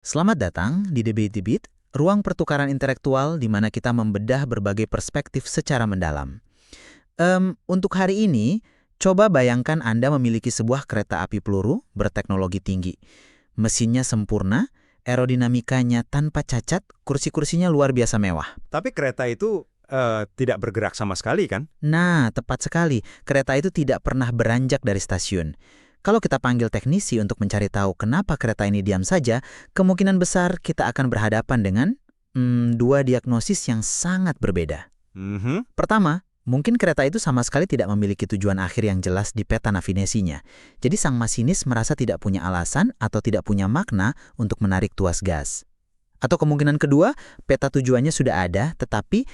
Selamat datang di Debate Beat, ruang pertukaran intelektual di mana kita membedah berbagai perspektif secara mendalam. Untuk hari ini, coba bayangkan Anda memiliki sebuah kereta api peluru berteknologi tinggi. Mesinnya sempurna, aerodinamikanya tanpa cacat, kursi-kursinya luar biasa mewah. Tapi kereta itu tidak bergerak sama sekali kan? Nah, tepat sekali, kereta itu tidak pernah beranjak dari stasiun. Kalau kita panggil teknisi untuk mencari tahu kenapa kereta ini diam saja, kemungkinan besar kita akan berhadapan dengan dua diagnosis yang sangat berbeda. Pertama, mungkin kereta itu sama sekali tidak memiliki tujuan akhir yang jelas di peta navigasinya. Jadi sang masinis merasa tidak punya alasan atau tidak punya makna untuk menarik tuas gas. Atau kemungkinan kedua, peta tujuannya sudah ada, tetapi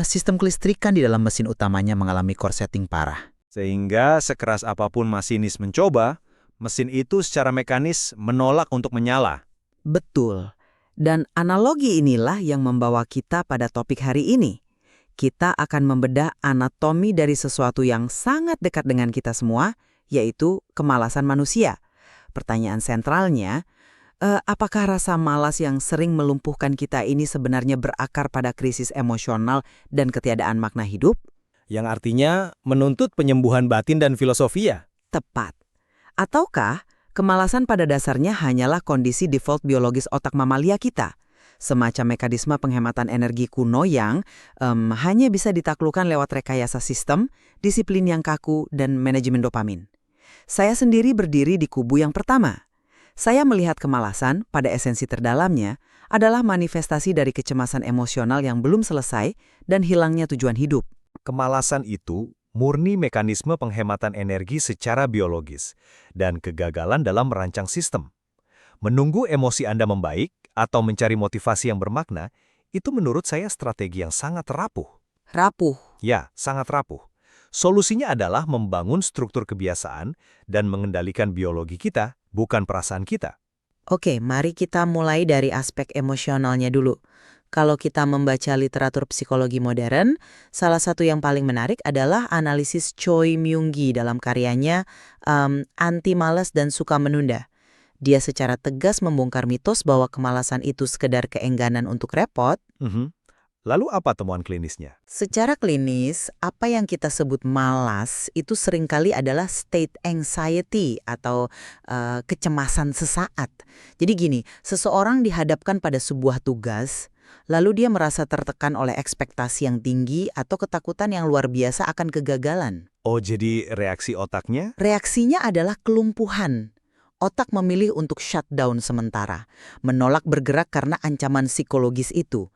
sistem kelistrikan di dalam mesin utamanya mengalami korsleting parah. Sehingga sekeras apapun masinis mencoba, mesin itu secara mekanis menolak untuk menyala. Betul. Dan analogi inilah yang membawa kita pada topik hari ini. Kita akan membedah anatomi dari sesuatu yang sangat dekat dengan kita semua, yaitu kemalasan manusia. Pertanyaan sentralnya, apakah rasa malas yang sering melumpuhkan kita ini sebenarnya berakar pada krisis emosional dan ketiadaan makna hidup? Yang artinya menuntut penyembuhan batin dan filosofia. Tepat. Ataukah kemalasan pada dasarnya hanyalah kondisi default biologis otak mamalia kita? Semacam mekanisme penghematan energi kuno yang hanya bisa ditaklukkan lewat rekayasa sistem, disiplin yang kaku, dan manajemen dopamin. Saya sendiri berdiri di kubu yang pertama. Saya melihat kemalasan pada esensi terdalamnya adalah manifestasi dari kecemasan emosional yang belum selesai dan hilangnya tujuan hidup. Kemalasan itu murni mekanisme penghematan energi secara biologis dan kegagalan dalam merancang sistem. Menunggu emosi Anda membaik atau mencari motivasi yang bermakna, itu menurut saya strategi yang sangat rapuh. Rapuh. Ya, sangat rapuh. Solusinya adalah membangun struktur kebiasaan dan mengendalikan biologi kita, bukan perasaan kita. Oke, mari kita mulai dari aspek emosionalnya dulu. Kalau kita membaca literatur psikologi modern, salah satu yang paling menarik adalah analisis Choi Myung-gi dalam karyanya Anti Malas dan Suka Menunda. Dia secara tegas membongkar mitos bahwa kemalasan itu sekedar keengganan untuk repot. Lalu apa temuan klinisnya? Secara klinis, apa yang kita sebut malas itu seringkali adalah state anxiety atau kecemasan sesaat. Jadi gini, seseorang dihadapkan pada sebuah tugas, lalu dia merasa tertekan oleh ekspektasi yang tinggi atau ketakutan yang luar biasa akan kegagalan. Oh, jadi reaksi otaknya? Reaksinya adalah kelumpuhan. Otak memilih untuk shutdown sementara, menolak bergerak karena ancaman psikologis itu.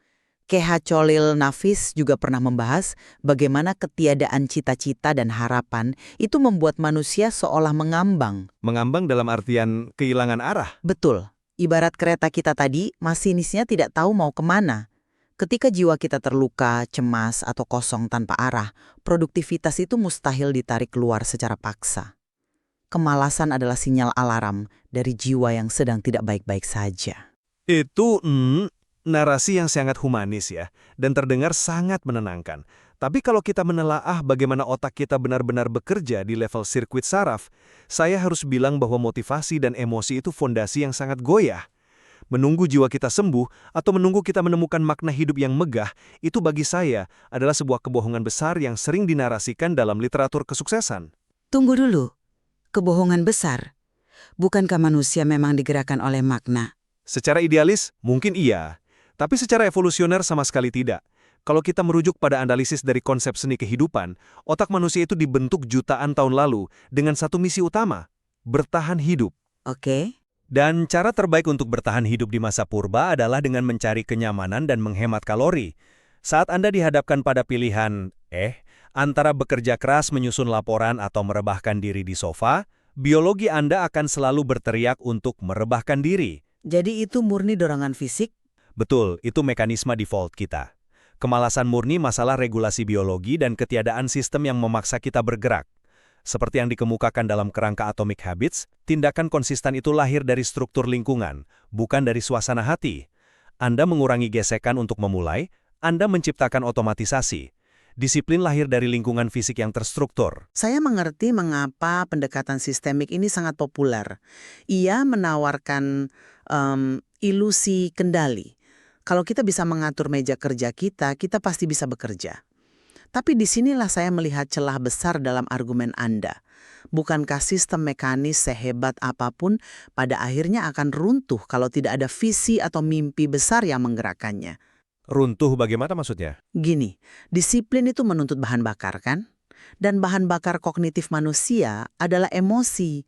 K.H. Cholil Nafis juga pernah membahas bagaimana ketiadaan cita-cita dan harapan itu membuat manusia seolah mengambang. Mengambang dalam artian kehilangan arah. Betul. Ibarat kereta kita tadi, masinisnya tidak tahu mau kemana. Ketika jiwa kita terluka, cemas, atau kosong tanpa arah, produktivitas itu mustahil ditarik keluar secara paksa. Kemalasan adalah sinyal alarm dari jiwa yang sedang tidak baik-baik saja. Itu narasi yang sangat humanis ya, dan terdengar sangat menenangkan. Tapi kalau kita menelaah bagaimana otak kita benar-benar bekerja di level sirkuit saraf, saya harus bilang bahwa motivasi dan emosi itu fondasi yang sangat goyah. Menunggu jiwa kita sembuh atau menunggu kita menemukan makna hidup yang megah, itu bagi saya adalah sebuah kebohongan besar yang sering dinarasikan dalam literatur kesuksesan. Tunggu dulu. Kebohongan besar. Bukankah manusia memang digerakkan oleh makna? Secara idealis, mungkin iya. Tapi secara evolusioner sama sekali tidak. Kalau kita merujuk pada analisis dari konsep seni kehidupan, otak manusia itu dibentuk jutaan tahun lalu dengan satu misi utama, bertahan hidup. Oke. Dan cara terbaik untuk bertahan hidup di masa purba adalah dengan mencari kenyamanan dan menghemat kalori. Saat Anda dihadapkan pada pilihan, antara bekerja keras menyusun laporan atau merebahkan diri di sofa, biologi Anda akan selalu berteriak untuk merebahkan diri. Jadi itu murni dorongan fisik? Betul, itu mekanisme default kita. Kemalasan murni masalah regulasi biologi dan ketiadaan sistem yang memaksa kita bergerak. Seperti yang dikemukakan dalam kerangka Atomic Habits, tindakan konsisten itu lahir dari struktur lingkungan, bukan dari suasana hati. Anda mengurangi gesekan untuk memulai, Anda menciptakan otomatisasi. Disiplin lahir dari lingkungan fisik yang terstruktur. Saya mengerti mengapa pendekatan sistemik ini sangat populer. Ia menawarkan ilusi kendali. Kalau kita bisa mengatur meja kerja kita pasti bisa bekerja. Tapi disinilah saya melihat celah besar dalam argumen Anda. Bukankah sistem mekanis sehebat apapun pada akhirnya akan runtuh kalau tidak ada visi atau mimpi besar yang menggerakkannya? Runtuh bagaimana maksudnya? Gini, disiplin itu menuntut bahan bakar kan? Dan bahan bakar kognitif manusia adalah emosi.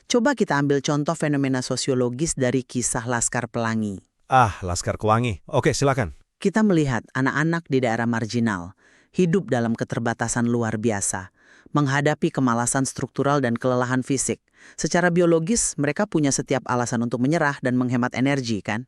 Coba kita ambil contoh fenomena sosiologis dari kisah Laskar Pelangi. Laskar Pelangi. Oke, silakan. Kita melihat anak-anak di daerah marginal hidup dalam keterbatasan luar biasa, menghadapi kemalasan struktural dan kelelahan fisik. Secara biologis, mereka punya setiap alasan untuk menyerah dan menghemat energi, kan?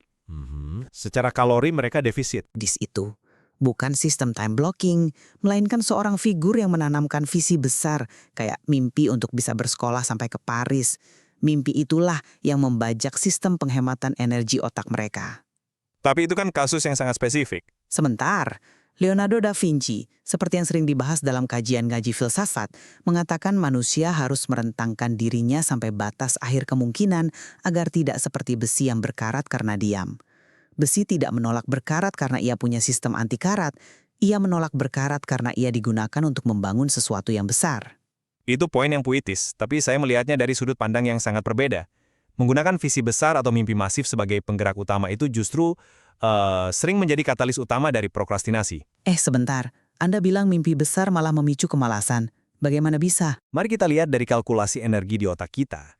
Secara kalori mereka defisit. Dis itu bukan sistem time blocking, melainkan seorang figur yang menanamkan visi besar, kayak mimpi untuk bisa bersekolah sampai ke Paris. Mimpi itulah yang membajak sistem penghematan energi otak mereka. Tapi itu kan kasus yang sangat spesifik. Sebentar, Leonardo da Vinci, seperti yang sering dibahas dalam kajian ngaji filsafat, mengatakan manusia harus merentangkan dirinya sampai batas akhir kemungkinan agar tidak seperti besi yang berkarat karena diam. Besi tidak menolak berkarat karena ia punya sistem anti karat, ia menolak berkarat karena ia digunakan untuk membangun sesuatu yang besar. Itu poin yang puitis, tapi saya melihatnya dari sudut pandang yang sangat berbeda. Menggunakan visi besar atau mimpi masif sebagai penggerak utama itu justru sering menjadi katalis utama dari prokrastinasi. Sebentar, Anda bilang mimpi besar malah memicu kemalasan. Bagaimana bisa? Mari kita lihat dari kalkulasi energi di otak kita.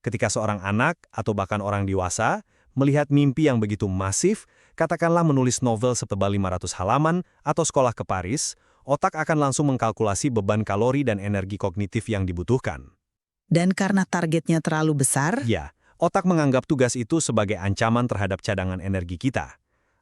Ketika seorang anak atau bahkan orang dewasa melihat mimpi yang begitu masif, katakanlah menulis novel setebal 500 halaman atau sekolah ke Paris, otak akan langsung mengkalkulasi beban kalori dan energi kognitif yang dibutuhkan. Dan karena targetnya terlalu besar? Ya, otak menganggap tugas itu sebagai ancaman terhadap cadangan energi kita.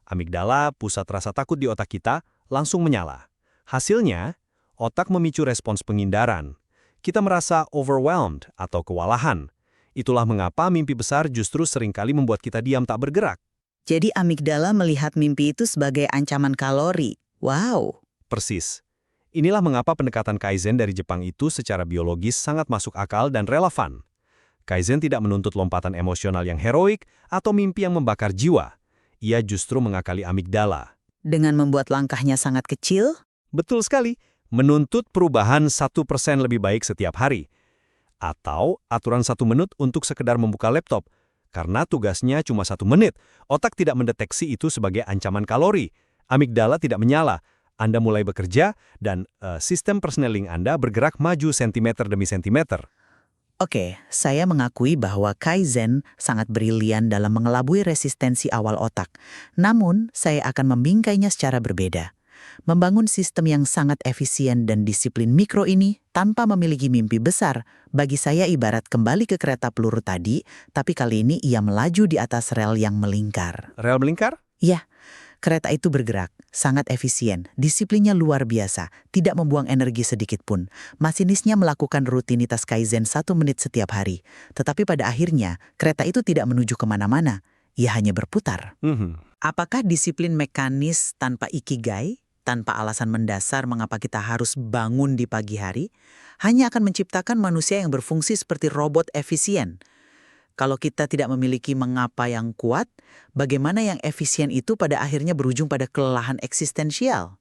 Amigdala, pusat rasa takut di otak kita, langsung menyala. Hasilnya, otak memicu respons penghindaran. Kita merasa overwhelmed atau kewalahan. Itulah mengapa mimpi besar justru seringkali membuat kita diam tak bergerak. Jadi amigdala melihat mimpi itu sebagai ancaman kalori. Wow. Persis. Inilah mengapa pendekatan Kaizen dari Jepang itu secara biologis sangat masuk akal dan relevan. Kaizen tidak menuntut lompatan emosional yang heroik atau mimpi yang membakar jiwa. Ia justru mengakali amigdala. Dengan membuat langkahnya sangat kecil? Betul sekali, menuntut perubahan 1% lebih baik setiap hari. Atau aturan 1 menit untuk sekedar membuka laptop. Karena tugasnya cuma 1 menit, otak tidak mendeteksi itu sebagai ancaman kalori. Amigdala tidak menyala. Anda mulai bekerja dan sistem personeling Anda bergerak maju sentimeter demi sentimeter. Oke, saya mengakui bahwa Kaizen sangat brilian dalam mengelabui resistensi awal otak. Namun, saya akan membingkainya secara berbeda. Membangun sistem yang sangat efisien dan disiplin mikro ini tanpa memiliki mimpi besar, bagi saya ibarat kembali ke kereta peluru tadi, tapi kali ini ia melaju di atas rel yang melingkar. Rel melingkar? Ya, kereta itu bergerak, sangat efisien, disiplinnya luar biasa, tidak membuang energi sedikit pun. Masinisnya melakukan rutinitas Kaizen 1 menit setiap hari. Tetapi pada akhirnya, kereta itu tidak menuju kemana-mana. Ia hanya berputar. Apakah disiplin mekanis tanpa ikigai, tanpa alasan mendasar mengapa kita harus bangun di pagi hari, hanya akan menciptakan manusia yang berfungsi seperti robot efisien? Kalau kita tidak memiliki mengapa yang kuat, bagaimana yang efisien itu pada akhirnya berujung pada kelelahan eksistensial?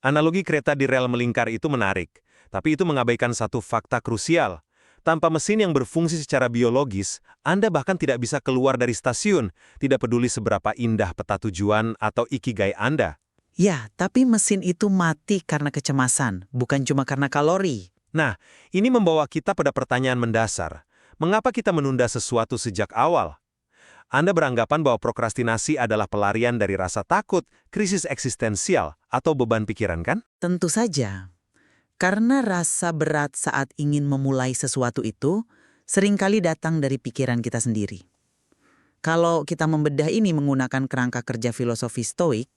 Analogi kereta di rel melingkar itu menarik, tapi itu mengabaikan satu fakta krusial. Tanpa mesin yang berfungsi secara biologis, Anda bahkan tidak bisa keluar dari stasiun, tidak peduli seberapa indah peta tujuan atau ikigai Anda. Ya, tapi mesin itu mati karena kecemasan, bukan cuma karena kalori. Nah, ini membawa kita pada pertanyaan mendasar. Mengapa kita menunda sesuatu sejak awal? Anda beranggapan bahwa prokrastinasi adalah pelarian dari rasa takut, krisis eksistensial, atau beban pikiran, kan? Tentu saja. Karena rasa berat saat ingin memulai sesuatu itu seringkali datang dari pikiran kita sendiri. Kalau kita membedah ini menggunakan kerangka kerja filosofi Stoik,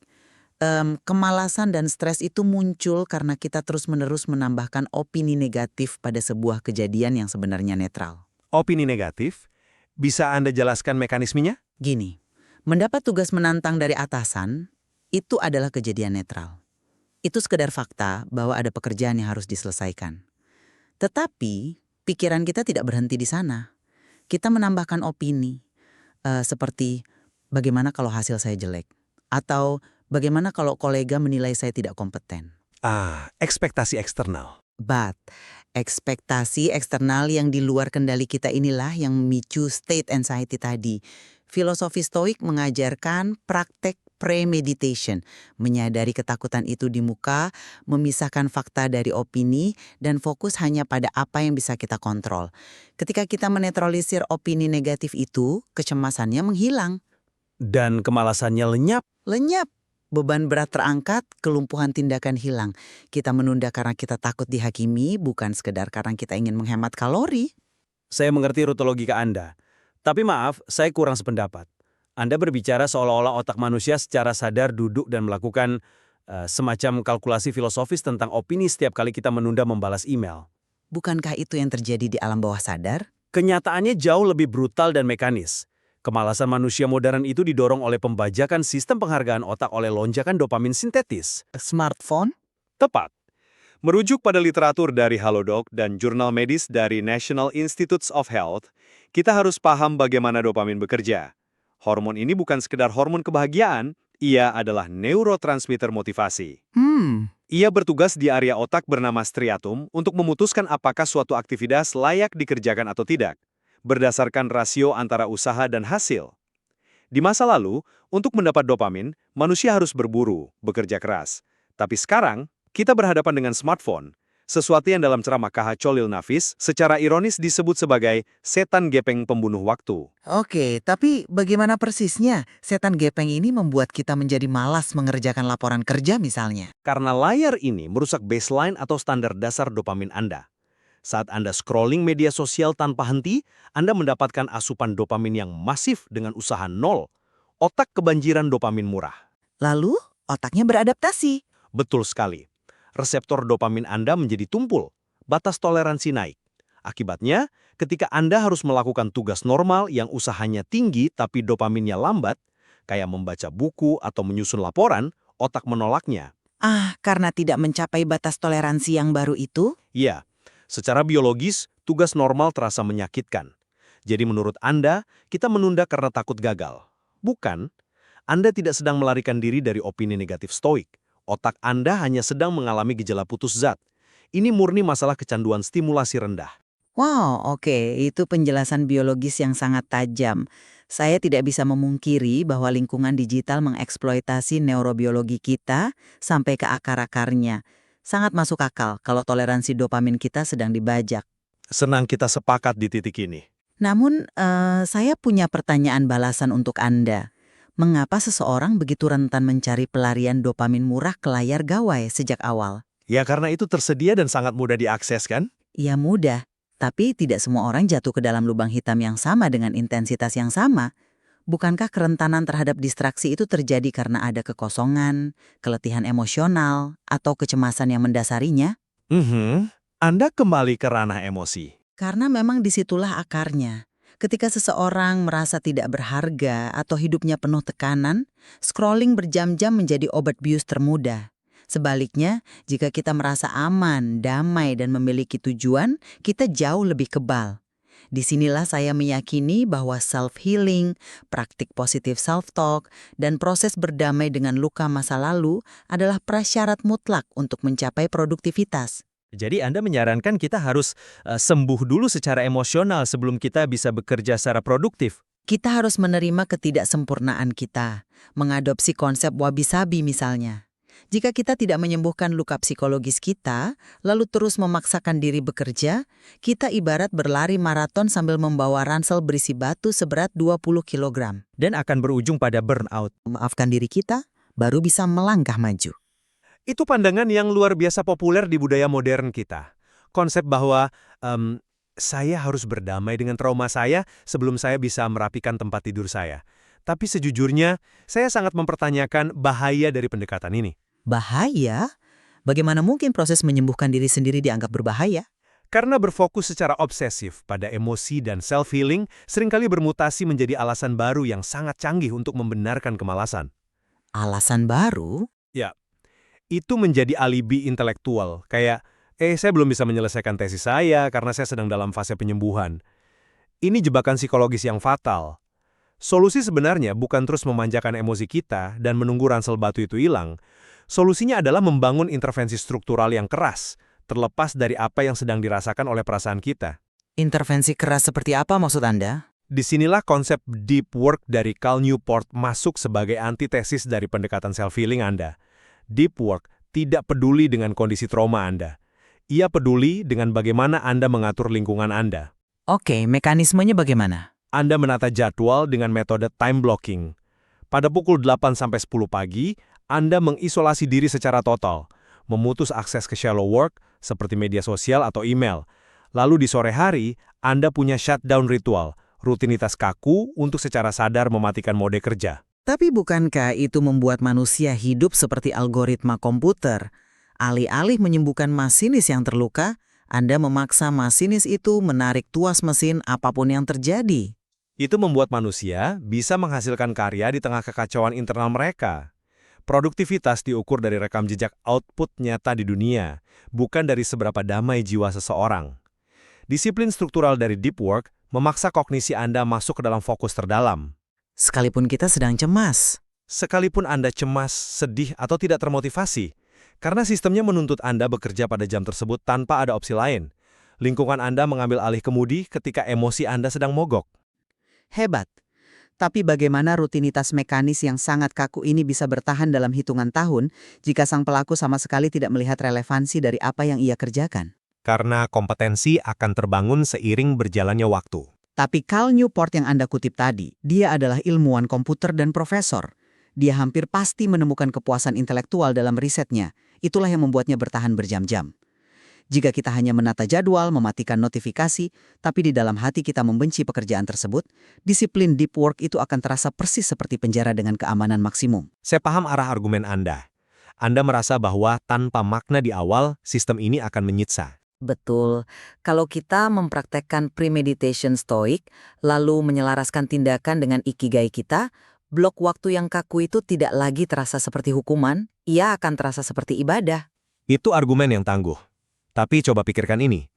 kemalasan dan stres itu muncul karena kita terus-menerus menambahkan opini negatif pada sebuah kejadian yang sebenarnya netral. Opini negatif? Bisa Anda jelaskan mekanismenya? Gini, mendapat tugas menantang dari atasan, itu adalah kejadian netral. Itu sekedar fakta bahwa ada pekerjaan yang harus diselesaikan. Tetapi, pikiran kita tidak berhenti di sana. Kita menambahkan opini, seperti Bagaimana kalau hasil saya jelek? Atau bagaimana kalau kolega menilai saya tidak kompeten? Ekspektasi eksternal. But, ekspektasi eksternal yang di luar kendali kita inilah yang memicu state anxiety tadi. Filosofi Stoik mengajarkan praktek premeditation, menyadari ketakutan itu di muka, memisahkan fakta dari opini, dan fokus hanya pada apa yang bisa kita kontrol. Ketika kita menetralisir opini negatif itu, kecemasannya menghilang. Dan kemalasannya lenyap. Lenyap. Beban berat terangkat, kelumpuhan tindakan hilang. Kita menunda karena kita takut dihakimi, bukan sekedar karena kita ingin menghemat kalori. Saya mengerti rute logika Anda. Tapi maaf, saya kurang sependapat. Anda berbicara seolah-olah otak manusia secara sadar duduk dan melakukan semacam kalkulasi filosofis tentang opini setiap kali kita menunda membalas email. Bukankah itu yang terjadi di alam bawah sadar? Kenyataannya jauh lebih brutal dan mekanis. Kemalasan manusia modern itu didorong oleh pembajakan sistem penghargaan otak oleh lonjakan dopamin sintetis. Smartphone? Tepat. Merujuk pada literatur dari Halodoc dan jurnal medis dari National Institutes of Health, kita harus paham bagaimana dopamin bekerja. Hormon ini bukan sekedar hormon kebahagiaan, ia adalah neurotransmitter motivasi. Ia bertugas di area otak bernama striatum untuk memutuskan apakah suatu aktivitas layak dikerjakan atau tidak, berdasarkan rasio antara usaha dan hasil. Di masa lalu, untuk mendapat dopamin, manusia harus berburu, bekerja keras. Tapi sekarang, kita berhadapan dengan smartphone, sesuatu yang dalam ceramah K.H. Cholil Nafis secara ironis disebut sebagai setan gepeng pembunuh waktu. Oke, tapi bagaimana persisnya setan gepeng ini membuat kita menjadi malas mengerjakan laporan kerja misalnya? Karena layar ini merusak baseline atau standar dasar dopamin Anda. Saat Anda scrolling media sosial tanpa henti, Anda mendapatkan asupan dopamin yang masif dengan usaha nol. Otak kebanjiran dopamin murah. Lalu, otaknya beradaptasi. Betul sekali. Reseptor dopamin Anda menjadi tumpul. Batas toleransi naik. Akibatnya, ketika Anda harus melakukan tugas normal yang usahanya tinggi tapi dopaminnya lambat, kayak membaca buku atau menyusun laporan, otak menolaknya. Karena tidak mencapai batas toleransi yang baru itu? Iya. Secara biologis, tugas normal terasa menyakitkan. Jadi menurut Anda, kita menunda karena takut gagal. Bukan. Anda tidak sedang melarikan diri dari opini negatif stoik. Otak Anda hanya sedang mengalami gejala putus zat. Ini murni masalah kecanduan stimulasi rendah. Wow, oke. Itu penjelasan biologis yang sangat tajam. Saya tidak bisa memungkiri bahwa lingkungan digital mengeksploitasi neurobiologi kita sampai ke akar-akarnya. Sangat masuk akal kalau toleransi dopamin kita sedang dibajak. Senang kita sepakat di titik ini. Namun, saya punya pertanyaan balasan untuk Anda. Mengapa seseorang begitu rentan mencari pelarian dopamin murah ke layar gawai sejak awal? Ya karena itu tersedia dan sangat mudah diakses kan? Ya mudah, tapi tidak semua orang jatuh ke dalam lubang hitam yang sama dengan intensitas yang sama. Bukankah kerentanan terhadap distraksi itu terjadi karena ada kekosongan, keletihan emosional, atau kecemasan yang mendasarinya? Anda kembali ke ranah emosi. Karena memang disitulah akarnya. Ketika seseorang merasa tidak berharga atau hidupnya penuh tekanan, scrolling berjam-jam menjadi obat bius termudah. Sebaliknya, jika kita merasa aman, damai, dan memiliki tujuan, kita jauh lebih kebal. Disinilah saya meyakini bahwa self-healing, praktik positif self-talk, dan proses berdamai dengan luka masa lalu adalah prasyarat mutlak untuk mencapai produktivitas. Jadi Anda menyarankan kita harus sembuh dulu secara emosional sebelum kita bisa bekerja secara produktif. Kita harus menerima ketidaksempurnaan kita, mengadopsi konsep wabi-sabi misalnya. Jika kita tidak menyembuhkan luka psikologis kita, lalu terus memaksakan diri bekerja, kita ibarat berlari maraton sambil membawa ransel berisi batu seberat 20 kg. Dan akan berujung pada burnout. Memaafkan diri kita, baru bisa melangkah maju. Itu pandangan yang luar biasa populer di budaya modern kita. Konsep bahwa saya harus berdamai dengan trauma saya sebelum saya bisa merapikan tempat tidur saya. Tapi sejujurnya, saya sangat mempertanyakan bahaya dari pendekatan ini. Bahaya? Bagaimana mungkin proses menyembuhkan diri sendiri dianggap berbahaya? Karena berfokus secara obsesif pada emosi dan self-healing seringkali bermutasi menjadi alasan baru yang sangat canggih untuk membenarkan kemalasan. Alasan baru? Ya, itu menjadi alibi intelektual. Kayak, saya belum bisa menyelesaikan tesis saya karena saya sedang dalam fase penyembuhan. Ini jebakan psikologis yang fatal. Solusi sebenarnya bukan terus memanjakan emosi kita dan menunggu ransel batu itu hilang. Solusinya adalah membangun intervensi struktural yang keras, terlepas dari apa yang sedang dirasakan oleh perasaan kita. Intervensi keras seperti apa maksud Anda? Disinilah konsep deep work dari Cal Newport masuk sebagai antitesis dari pendekatan self-healing Anda. Deep work tidak peduli dengan kondisi trauma Anda. Ia peduli dengan bagaimana Anda mengatur lingkungan Anda. Oke, mekanismenya bagaimana? Anda menata jadwal dengan metode time blocking. Pada pukul 8-10 pagi, Anda mengisolasi diri secara total, memutus akses ke shallow work seperti media sosial atau email. Lalu di sore hari, Anda punya shutdown ritual, rutinitas kaku untuk secara sadar mematikan mode kerja. Tapi bukankah itu membuat manusia hidup seperti algoritma komputer? Alih-alih menyembuhkan masinis yang terluka, Anda memaksa masinis itu menarik tuas mesin apapun yang terjadi. Itu membuat manusia bisa menghasilkan karya di tengah kekacauan internal mereka. Produktivitas diukur dari rekam jejak output nyata di dunia, bukan dari seberapa damai jiwa seseorang. Disiplin struktural dari deep work memaksa kognisi Anda masuk ke dalam fokus terdalam. Sekalipun kita sedang cemas. Sekalipun Anda cemas, sedih, atau tidak termotivasi, karena sistemnya menuntut Anda bekerja pada jam tersebut tanpa ada opsi lain. Lingkungan Anda mengambil alih kemudi ketika emosi Anda sedang mogok. Hebat. Tapi bagaimana rutinitas mekanis yang sangat kaku ini bisa bertahan dalam hitungan tahun jika sang pelaku sama sekali tidak melihat relevansi dari apa yang ia kerjakan? Karena kompetensi akan terbangun seiring berjalannya waktu. Tapi Cal Newport yang Anda kutip tadi, dia adalah ilmuwan komputer dan profesor. Dia hampir pasti menemukan kepuasan intelektual dalam risetnya. Itulah yang membuatnya bertahan berjam-jam. Jika kita hanya menata jadwal, mematikan notifikasi, tapi di dalam hati kita membenci pekerjaan tersebut, disiplin deep work itu akan terasa persis seperti penjara dengan keamanan maksimum. Saya paham arah argumen Anda. Anda merasa bahwa tanpa makna di awal, sistem ini akan menyiksa. Betul. Kalau kita mempraktekkan premeditation stoik, lalu menyelaraskan tindakan dengan ikigai kita, blok waktu yang kaku itu tidak lagi terasa seperti hukuman, ia akan terasa seperti ibadah. Itu argumen yang tangguh. Tapi coba pikirkan ini.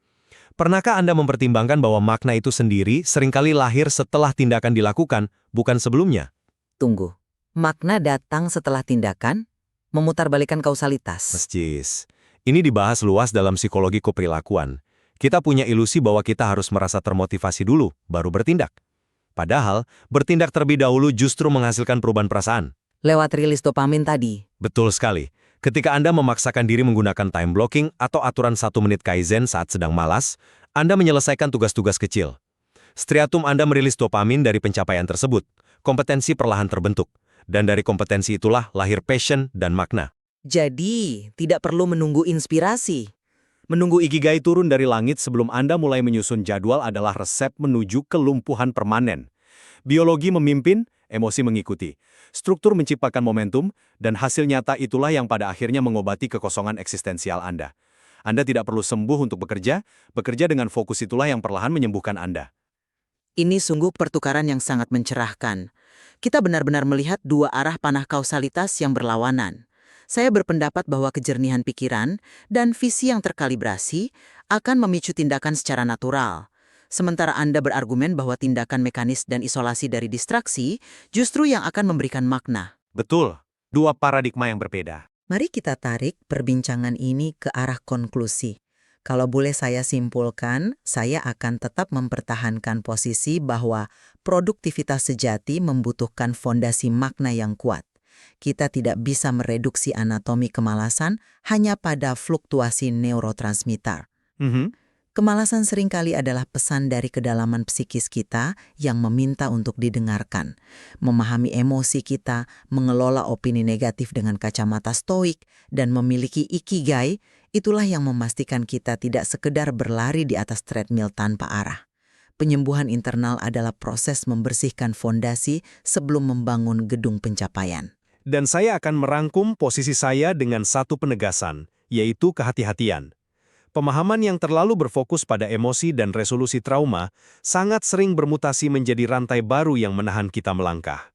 Pernahkah Anda mempertimbangkan bahwa makna itu sendiri seringkali lahir setelah tindakan dilakukan, bukan sebelumnya? Tunggu. Makna datang setelah tindakan, memutarbalikkan kausalitas. Persis. Ini dibahas luas dalam psikologi keperilakuan. Kita punya ilusi bahwa kita harus merasa termotivasi dulu, baru bertindak. Padahal, bertindak terlebih dahulu justru menghasilkan perubahan perasaan. Lewat rilis dopamin tadi. Betul sekali. Ketika Anda memaksakan diri menggunakan time blocking atau aturan 1 menit Kaizen saat sedang malas, Anda menyelesaikan tugas-tugas kecil. Striatum Anda merilis dopamin dari pencapaian tersebut. Kompetensi perlahan terbentuk. Dan dari kompetensi itulah lahir passion dan makna. Jadi, tidak perlu menunggu inspirasi. Menunggu ikigai turun dari langit sebelum Anda mulai menyusun jadwal adalah resep menuju kelumpuhan permanen. Biologi memimpin, emosi mengikuti. Struktur menciptakan momentum, dan hasil nyata itulah yang pada akhirnya mengobati kekosongan eksistensial Anda. Anda tidak perlu sembuh untuk bekerja dengan fokus itulah yang perlahan menyembuhkan Anda. Ini sungguh pertukaran yang sangat mencerahkan. Kita benar-benar melihat dua arah panah kausalitas yang berlawanan. Saya berpendapat bahwa kejernihan pikiran dan visi yang terkalibrasi akan memicu tindakan secara natural. Sementara Anda berargumen bahwa tindakan mekanis dan isolasi dari distraksi justru yang akan memberikan makna. Betul, dua paradigma yang berbeda. Mari kita tarik perbincangan ini ke arah konklusi. Kalau boleh saya simpulkan, saya akan tetap mempertahankan posisi bahwa produktivitas sejati membutuhkan fondasi makna yang kuat. Kita tidak bisa mereduksi anatomi kemalasan hanya pada fluktuasi neurotransmitter. Kemalasan seringkali adalah pesan dari kedalaman psikis kita yang meminta untuk didengarkan. Memahami emosi kita, mengelola opini negatif dengan kacamata stoik, dan memiliki ikigai, itulah yang memastikan kita tidak sekedar berlari di atas treadmill tanpa arah. Penyembuhan internal adalah proses membersihkan fondasi sebelum membangun gedung pencapaian. Dan saya akan merangkum posisi saya dengan satu penegasan, yaitu kehati-hatian. Pemahaman yang terlalu berfokus pada emosi dan resolusi trauma sangat sering bermutasi menjadi rantai baru yang menahan kita melangkah.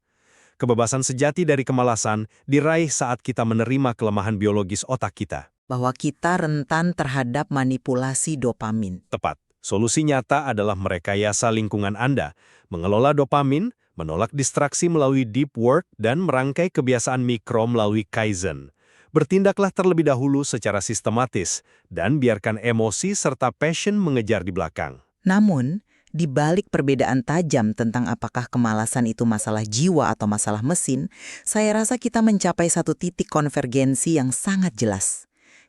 Kebebasan sejati dari kemalasan diraih saat kita menerima kelemahan biologis otak kita. Bahwa kita rentan terhadap manipulasi dopamin. Tepat. Solusi nyata adalah merekayasa lingkungan Anda, mengelola dopamin, menolak distraksi melalui deep work, dan merangkai kebiasaan mikro melalui Kaizen. Bertindaklah terlebih dahulu secara sistematis, dan biarkan emosi serta passion mengejar di belakang. Namun, di balik perbedaan tajam tentang apakah kemalasan itu masalah jiwa atau masalah mesin, saya rasa kita mencapai satu titik konvergensi yang sangat jelas.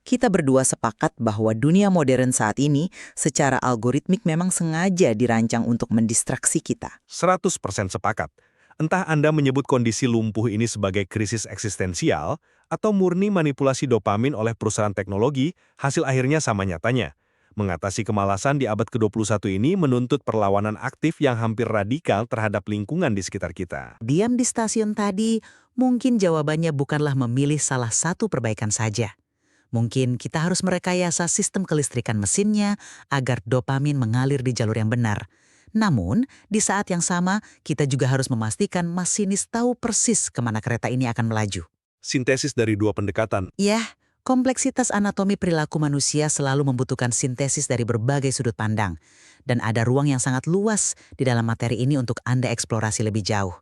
Kita berdua sepakat bahwa dunia modern saat ini secara algoritmik memang sengaja dirancang untuk mendistraksi kita. 100% sepakat. Entah Anda menyebut kondisi lumpuh ini sebagai krisis eksistensial atau murni manipulasi dopamin oleh perusahaan teknologi, hasil akhirnya sama nyatanya. Mengatasi kemalasan di abad ke-21 ini menuntut perlawanan aktif yang hampir radikal terhadap lingkungan di sekitar kita. Diam di stasiun tadi, mungkin jawabannya bukanlah memilih salah satu perbaikan saja. Mungkin kita harus merekayasa sistem kelistrikan mesinnya agar dopamin mengalir di jalur yang benar. Namun, di saat yang sama, kita juga harus memastikan masinis tahu persis kemana kereta ini akan melaju. Sintesis dari dua pendekatan. Ya, kompleksitas anatomi perilaku manusia selalu membutuhkan sintesis dari berbagai sudut pandang. Dan ada ruang yang sangat luas di dalam materi ini untuk Anda eksplorasi lebih jauh.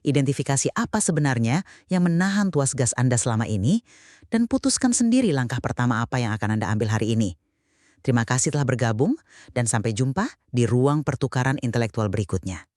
Identifikasi apa sebenarnya yang menahan tuas gas Anda selama ini, dan putuskan sendiri langkah pertama apa yang akan Anda ambil hari ini. Terima kasih telah bergabung, dan sampai jumpa di ruang pertukaran intelektual berikutnya.